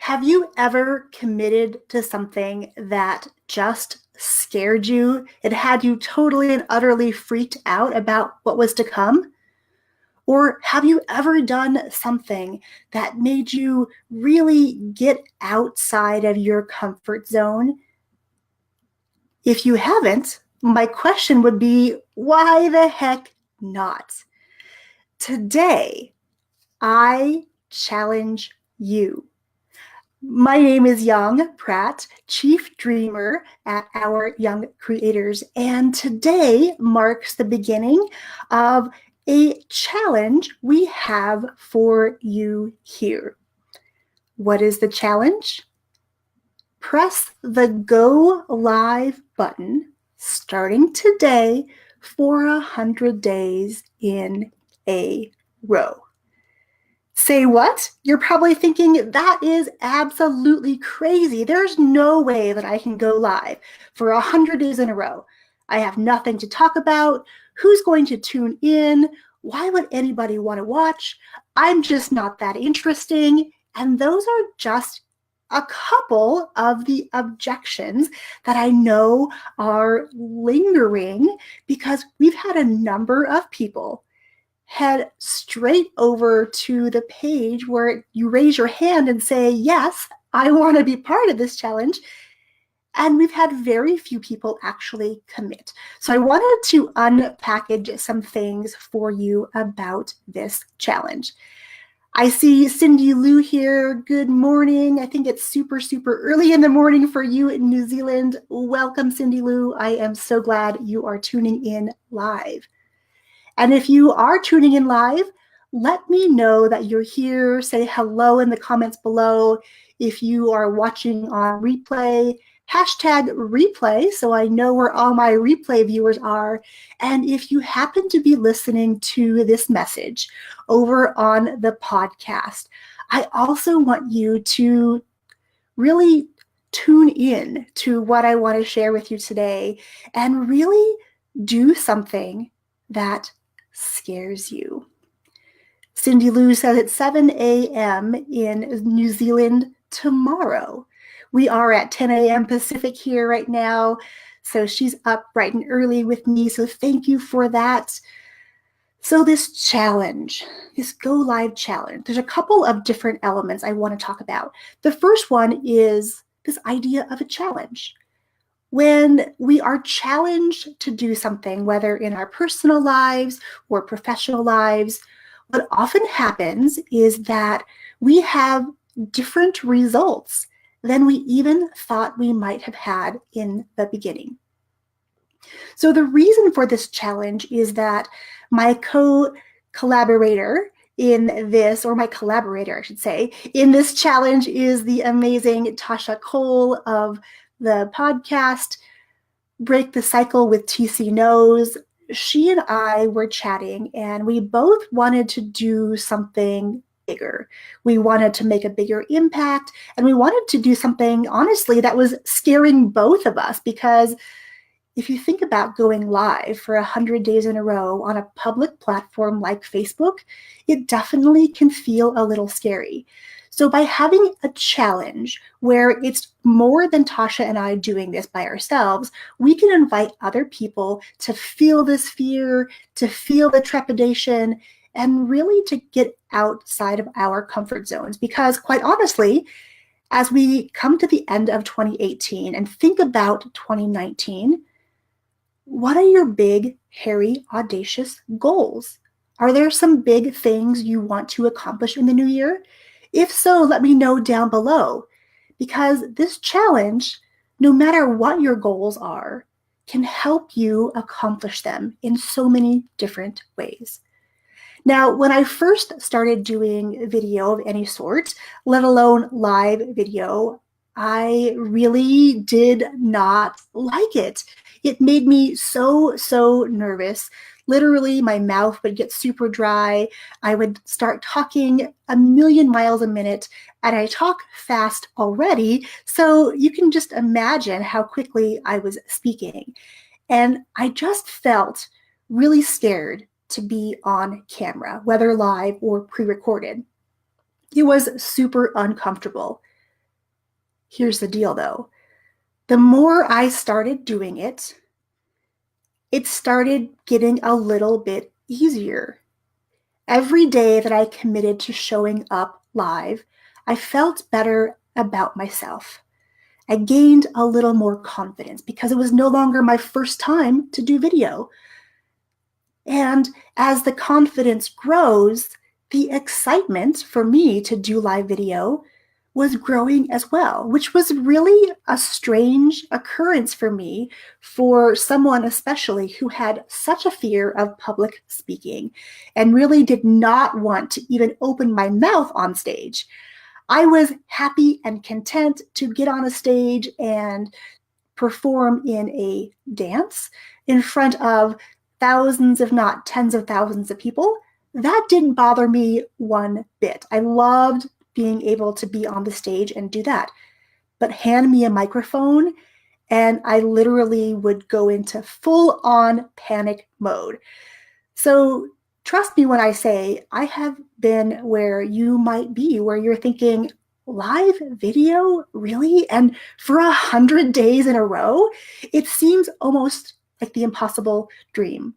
Have you ever committed to something that just scared you? It had you totally and utterly freaked out about what was to come? Or have you ever done something that made you really get outside of your comfort zone? If you haven't, my question would be, why the heck not? Today, I challenge you. My name is Yong, Pratt, Chief Dreamer at our Young Creators, and today marks the beginning of a challenge we have for you here. What is the challenge? Press the Go Live button starting today for 100 days in a row. Say what? You're probably thinking, that is absolutely crazy. There's no way that I can go live for 100 days in a row. I have nothing to talk about. Who's going to tune in? Why would anybody want to watch? I'm just not that interesting. And those are just a couple of the objections that I know are lingering because we've had a number of people head straight over to the page where you raise your hand and say, yes, I want to be part of this challenge. And we've had very few people actually commit. So I wanted to unpackage some things for you about this challenge. I see Cindy Lou here. Good morning. I think it's super, super early in the morning for you in New Zealand. Welcome, Cindy Lou. I am so glad you are tuning in live. And if you are tuning in live, let me know that you're here. Say hello in the comments below. If you are watching on replay, hashtag replay so I know where all my replay viewers are. And if you happen to be listening to this message over on the podcast, I also want you to really tune in to what I want to share with you today and really do something that scares you. Cindy Lou says it's 7 a.m. in New Zealand tomorrow. We are at 10 a.m. Pacific here right now, so she's up bright and early with me, so thank you for that. So this challenge, this Go Live challenge, there's a couple of different elements I want to talk about. The first one is this idea of a challenge. When we are challenged to do something, whether in our personal lives or professional lives, what often happens is that we have different results than we even thought we might have had in the beginning. So the reason for this challenge is that my co-collaborator in this, or my collaborator, I should say, in this challenge is the amazing Tasha Cole of the podcast Break the Cycle with TC Knows. She and I were chatting and we both wanted to do something bigger. We wanted to make a bigger impact and we wanted to do something, honestly, that was scaring both of us because if you think about going live for 100 days in a row on a public platform like Facebook, it definitely can feel a little scary. So by having a challenge where it's more than Tasha and I doing this by ourselves, we can invite other people to feel this fear, to feel the trepidation, and really to get outside of our comfort zones. Because quite honestly, as we come to the end of 2018 and think about 2019, what are your big, hairy, audacious goals? Are there some big things you want to accomplish in the new year? If so, let me know down below, because this challenge, no matter what your goals are, can help you accomplish them in so many different ways. Now, when I first started doing video of any sort, let alone live video, I really did not like it. It made me so nervous. Literally, my mouth would get super dry. I would start talking a million miles a minute, and I talk fast already, so you can just imagine how quickly I was speaking. And I just felt really scared to be on camera, whether live or pre-recorded. It was super uncomfortable. Here's the deal though. The more I started doing it, it started getting a little bit easier. Every day that I committed to showing up live, I felt better about myself. I gained a little more confidence because it was no longer my first time to do video. And as the confidence grows, the excitement for me to do live video was growing as well, which was really a strange occurrence for me, for someone especially who had such a fear of public speaking and really did not want to even open my mouth on stage. I was happy and content to get on a stage and perform in a dance in front of thousands, if not tens of thousands of people. That didn't bother me one bit. I loved being able to be on the stage and do that. But hand me a microphone and I literally would go into full on panic mode. So trust me when I say I have been where you might be, where you're thinking, live video, really? And for 100 days in a row, it seems almost like the impossible dream.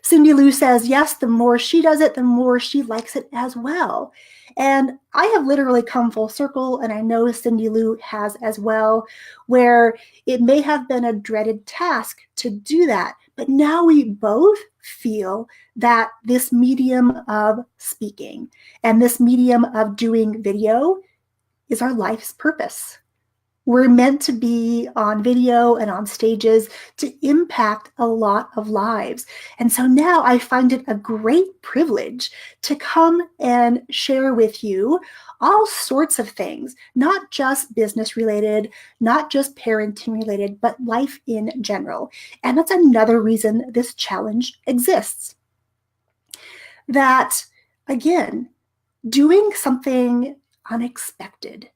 Cindy Lou says, yes, the more she does it, the more she likes it as well. And I have literally come full circle, and I know Cindy Lou has as well, where it may have been a dreaded task to do that, but now we both feel that this medium of speaking and this medium of doing video is our life's purpose. We're meant to be on video and on stages to impact a lot of lives. And so now I find it a great privilege to come and share with you all sorts of things, not just business related, not just parenting related, but life in general. And that's another reason this challenge exists. That, again, doing something unexpected,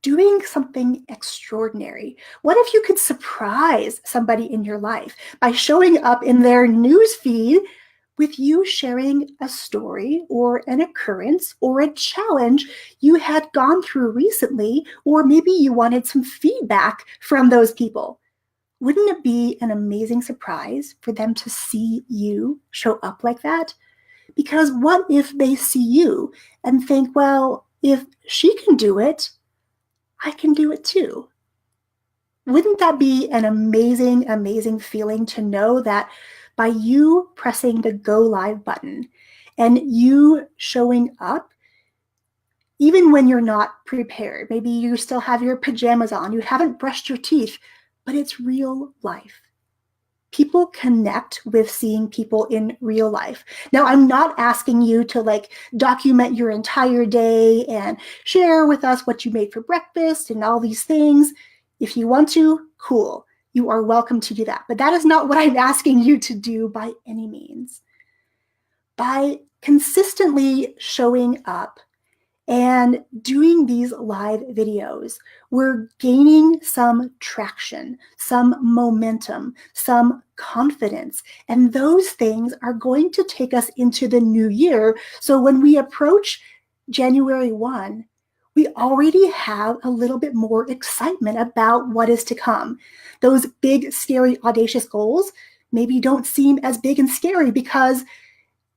doing something extraordinary. What if you could surprise somebody in your life by showing up in their news feed with you sharing a story or an occurrence or a challenge you had gone through recently, or maybe you wanted some feedback from those people? Wouldn't it be an amazing surprise for them to see you show up like that? Because what if they see you and think, well, if she can do it, I can do it too. Wouldn't that be an amazing, amazing feeling to know that by you pressing the go live button and you showing up, even when you're not prepared, maybe you still have your pajamas on, you haven't brushed your teeth, but it's real life. People connect with seeing people in real life. Now, I'm not asking you to document your entire day and share with us what you made for breakfast and all these things. If you want to, cool. You are welcome to do that. But that is not what I'm asking you to do by any means. By consistently showing up and doing these live videos, we're gaining some traction, some momentum, some confidence. And those things are going to take us into the new year. So when we approach January 1, we already have a little bit more excitement about what is to come. Those big, scary, audacious goals maybe don't seem as big and scary because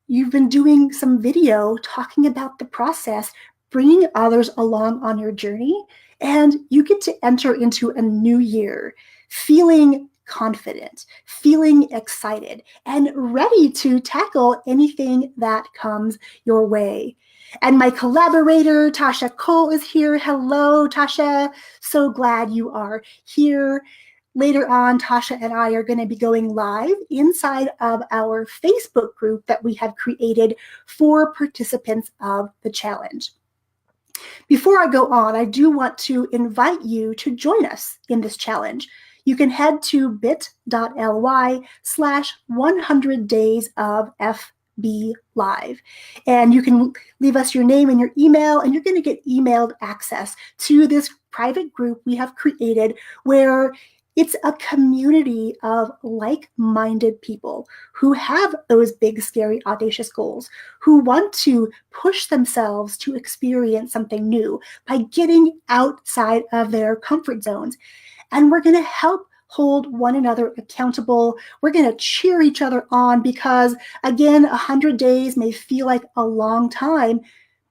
you've been doing some video talking about the process, bringing others along on your journey, and you get to enter into a new year feeling confident, feeling excited, and ready to tackle anything that comes your way. And my collaborator, Tasha Cole, is here. Hello, Tasha. So glad you are here. Later on, Tasha and I are going to be going live inside of our Facebook group that we have created for participants of the challenge. Before I go on, I do want to invite you to join us in this challenge. You can head to bit.ly/100 days of FB Live. And you can leave us your name and your email, and you're going to get emailed access to this private group we have created where It's a community of like-minded people who have those big, scary, audacious goals, who want to push themselves to experience something new by getting outside of their comfort zones. And we're going to help hold one another accountable. We're going to cheer each other on because, again, 100 days may feel like a long time,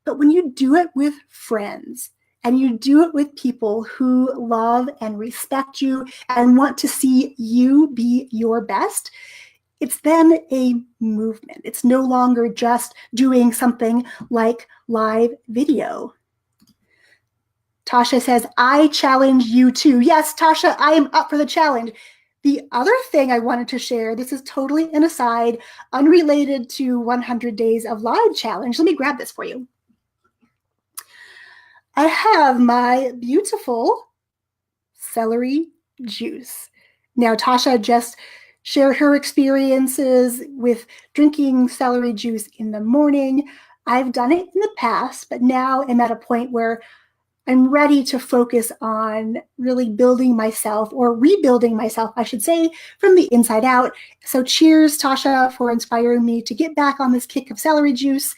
but when you do it with friends and you do it with people who love and respect you and want to see you be your best, it's then a movement. It's no longer just doing something like live video. Tasha says, I challenge you too. Yes, Tasha, I am up for the challenge. The other thing I wanted to share, this is totally an aside, unrelated to 100 Days of Live challenge. Let me grab this for you. I have my beautiful celery juice. Now, Tasha just shared her experiences with drinking celery juice in the morning. I've done it in the past, but now I'm at a point where I'm ready to focus on really building myself, or rebuilding myself, I should say, from the inside out. So cheers, Tasha, for inspiring me to get back on this kick of celery juice.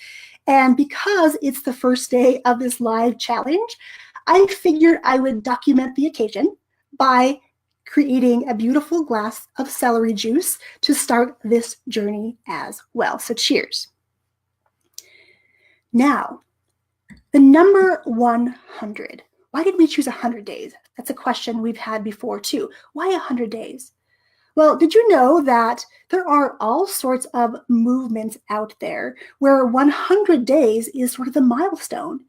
And because it's the first day of this live challenge, I figured I would document the occasion by creating a beautiful glass of celery juice to start this journey as well. So cheers. Now, the number 100. Why did we choose 100 days? That's a question we've had before too. Why 100 days? Well, did you know that there are all sorts of movements out there where 100 days is sort of the milestone?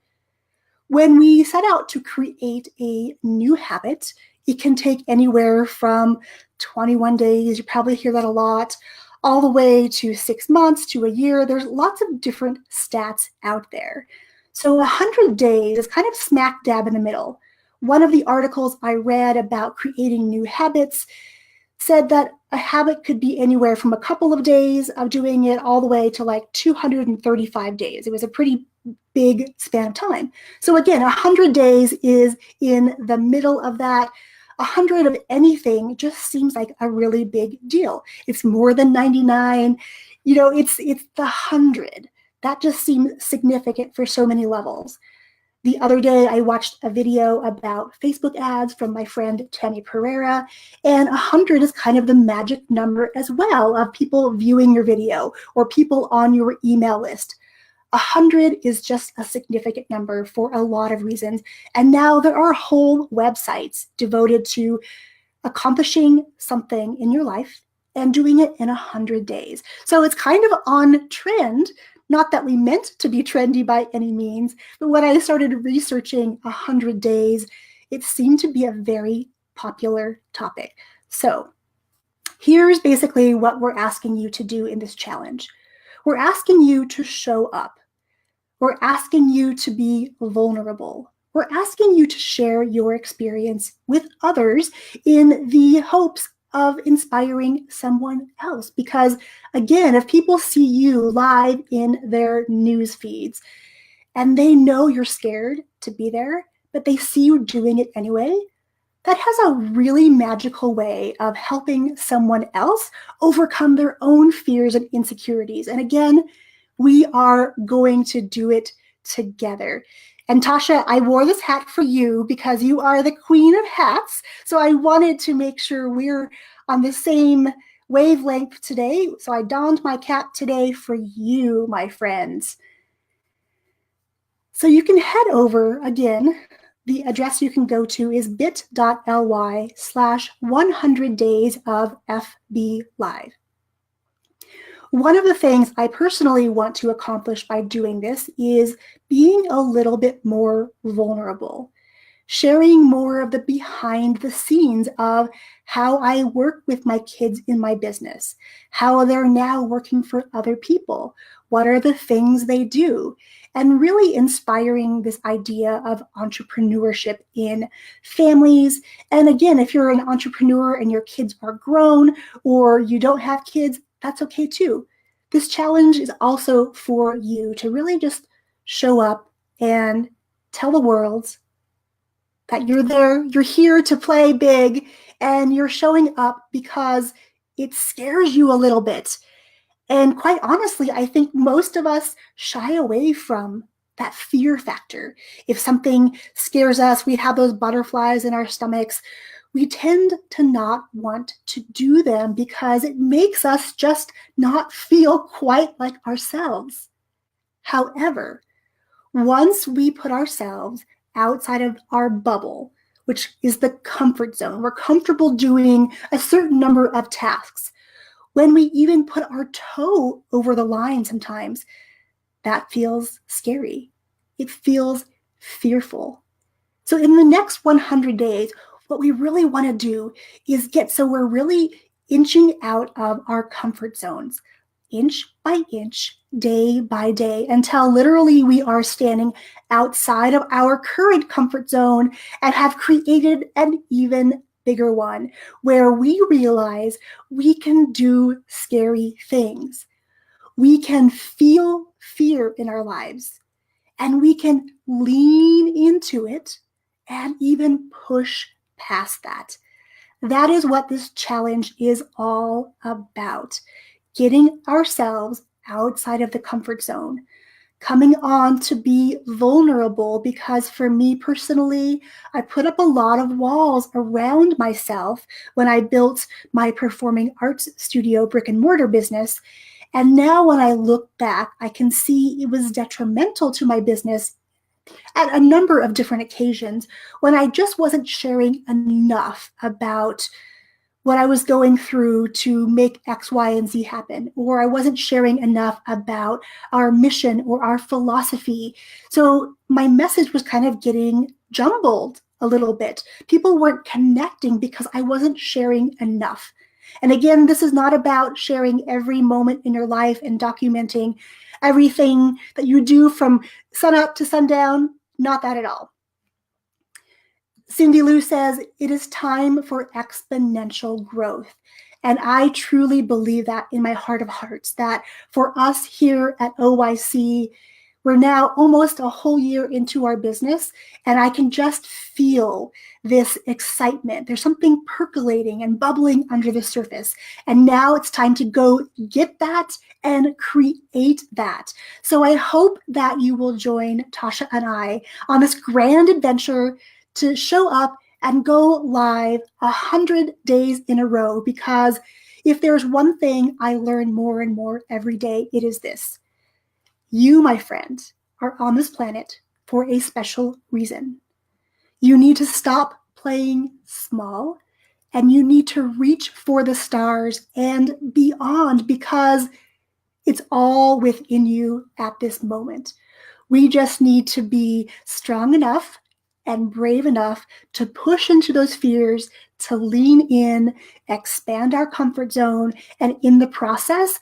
When we set out to create a new habit, it can take anywhere from 21 days, you probably hear that a lot, all the way to 6 months to a year. There's lots of different stats out there. So 100 days is kind of smack dab in the middle. One of the articles I read about creating new habits said that a habit could be anywhere from a couple of days of doing it all the way to like 235 days. It was a pretty big span of time. So again, 100 days is in the middle of that. 100 of anything just seems like a really big deal. It's more than 99. You know, it's the 100. That just seems significant for so many levels. The other day, I watched a video about Facebook ads from my friend Tammy Pereira, and 100 is kind of the magic number as well of people viewing your video or people on your email list. 100 is just a significant number for a lot of reasons, and now there are whole websites devoted to accomplishing something in your life and doing it in 100 days. So it's kind of on trend. Not that we meant to be trendy by any means, but when I started researching 100 days, it seemed to be a very popular topic. So here's basically what we're asking you to do in this challenge. We're asking you to show up. We're asking you to be vulnerable. We're asking you to share your experience with others in the hopes of inspiring someone else. Because again, if people see you live in their news feeds and they know you're scared to be there, but they see you doing it anyway, that has a really magical way of helping someone else overcome their own fears and insecurities. And again, we are going to do it together. And Tasha, I wore this hat for you because you are the queen of hats. So I wanted to make sure we're on the same wavelength today. So I donned my cap today for you, my friends. So you can head over again. The address you can go to is bit.ly/100 days of FB Live. One of the things I personally want to accomplish by doing this is being a little bit more vulnerable, sharing more of the behind the scenes of how I work with my kids in my business, how they're now working for other people, what are the things they do, and really inspiring this idea of entrepreneurship in families. And again, if you're an entrepreneur and your kids are grown or you don't have kids, that's okay too. This challenge is also for you to really just show up and tell the world that you're there, you're here to play big, and you're showing up because it scares you a little bit. And quite honestly, I think most of us shy away from that fear factor. If something scares us, we have those butterflies in our stomachs, we tend to not want to do them because it makes us just not feel quite like ourselves. However, once we put ourselves outside of our bubble, which is the comfort zone, we're comfortable doing a certain number of tasks. When we even put our toe over the line sometimes, that feels scary. It feels fearful. So in the next 100 days, what we really want to do is get so we're really inching out of our comfort zones, inch by inch, day by day, until literally we are standing outside of our current comfort zone and have created an even bigger one where we realize we can do scary things. We can feel fear in our lives and we can lean into it and even push past that. That is what this challenge is all about. Getting ourselves outside of the comfort zone, coming on to be vulnerable, because for me personally, I put up a lot of walls around myself when I built my performing arts studio brick and mortar business. And now when I look back, I can see it was detrimental to my business at a number of different occasions when I just wasn't sharing enough about what I was going through to make X, Y, and Z happen, or I wasn't sharing enough about our mission or our philosophy. So my message was kind of getting jumbled a little bit. People weren't connecting because I wasn't sharing enough. And again, this is not about sharing every moment in your life and documenting everything that you do from sunup to sundown. Not that at all. Cindy Lou says, it is time for exponential growth. And I truly believe that in my heart of hearts, that for us here at OYC, we're now almost a whole year into our business, and I can just feel this excitement. There's something percolating and bubbling under the surface. And now it's time to go get that and create that. So I hope that you will join Tasha and I on this grand adventure to show up and go live 100 days in a row, because if there's one thing I learn more and more every day, it is this. You, my friend, are on this planet for a special reason. You need to stop playing small and you need to reach for the stars and beyond, because it's all within you at this moment. We just need to be strong enough and brave enough to push into those fears, to lean in, expand our comfort zone, and in the process,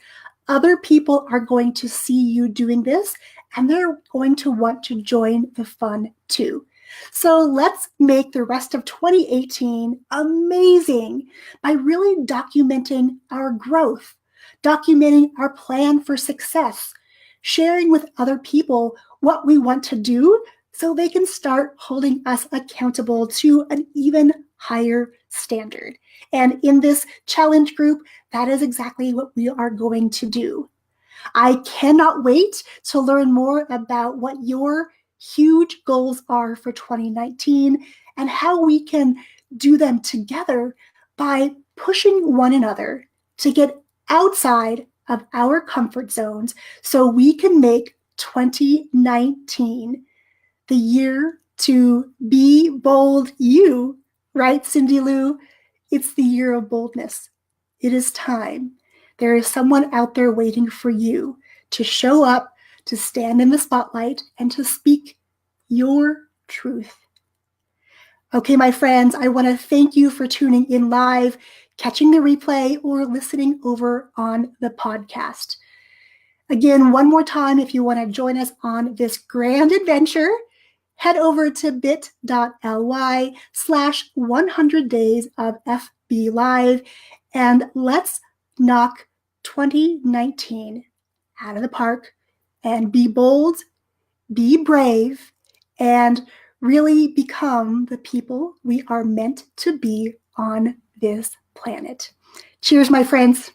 other people are going to see you doing this, and they're going to want to join the fun too. So let's make the rest of 2018 amazing by really documenting our growth, documenting our plan for success, sharing with other people what we want to do so they can start holding us accountable to an even higher standard. And in this challenge group, that is exactly what we are going to do. I cannot wait to learn more about what your huge goals are for 2019 and how we can do them together by pushing one another to get outside of our comfort zones so we can make 2019 the year to be bold you, right, Cindy Lou? It's the year of boldness. It is time. There is someone out there waiting for you to show up, to stand in the spotlight, and to speak your truth. Okay, my friends, I want to thank you for tuning in live, catching the replay, or listening over on the podcast. Again, one more time, if you want to join us on this grand adventure, head over to bit.ly/100 days of FB Live, and let's knock 2019 out of the park and be bold, be brave, and really become the people we are meant to be on this planet. Cheers, my friends.